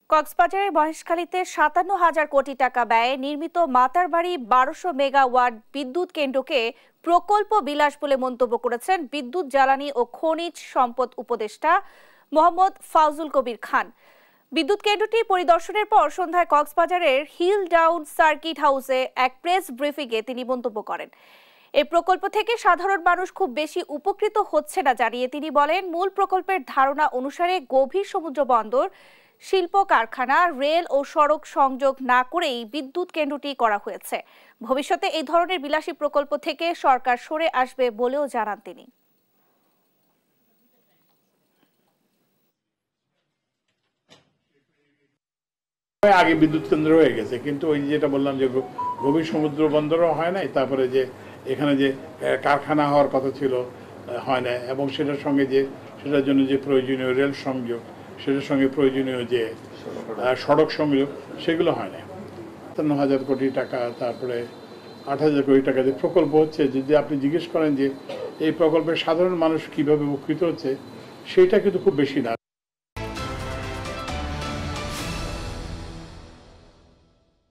কক্সবাজারের মহেশখালীতে ৫৭,০০০ কোটি টাকা ব্যয়ে নির্মিত মাতারবাড়ি ১২০০ মেগাওয়াট বিদ্যুৎ কেন্দ্রকে প্রকল্প বিলাস বলে মন্তব্য করেছেন বিদ্যুৎ জ্বালানি ও খনিজ সম্পদ উপদেষ্টা মোহাম্মদ ফাউজুল কবির খান। বিদ্যুৎ কেন্দ্রটি পরিদর্শনের পর সন্ধ্যায় কক্সবাজারের হিল ডাউন সার্কিট হাউসে এক প্রেস ব্রিফিংয়ে তিনি মন্তব্য করেন, এই প্রকল্প থেকে সাধারণ মানুষ খুব বেশি উপকৃত হচ্ছে না জানিয়ে তিনি বলেন, মূল প্রকল্পের ধারণা অনুসারে গভীর সমুদ্র বন্দর, শিল্প কারখানা, রেল ও সড়ক সংযোগ না করেই বিদ্যুৎ কেন্দ্রটি করা হয়েছে। ভবিষ্যতে এই ধরনের বিলাসী প্রকল্প থেকে সরকার সরে আসবে বলেও জানান তিনি। আগে বিদ্যুৎ কেন্দ্র হয়ে গেছে, কিন্তু ওই যেটা বললাম যে গভীর সমুদ্র বন্দরও হয় নাই, তারপরে যে এখানে যে কারখানা হওয়ার কথা ছিল হয় না, এবং সেটার সঙ্গে যে সেটার জন্য যে প্রয়োজনীয় রেল সংযোগ, সেটার সঙ্গে প্রয়োজনীয় যে সড়ক সংযোগ, সেগুলো হয় না। ৫৭,০০০ কোটি টাকা, তারপরে ৮,০০০ কোটি টাকা যে প্রকল্প হচ্ছে, যদি আপনি জিজ্ঞেস করেন যে এই প্রকল্পে সাধারণ মানুষ কিভাবে উপকৃত হচ্ছে, সেটা কিন্তু খুব বেশি না।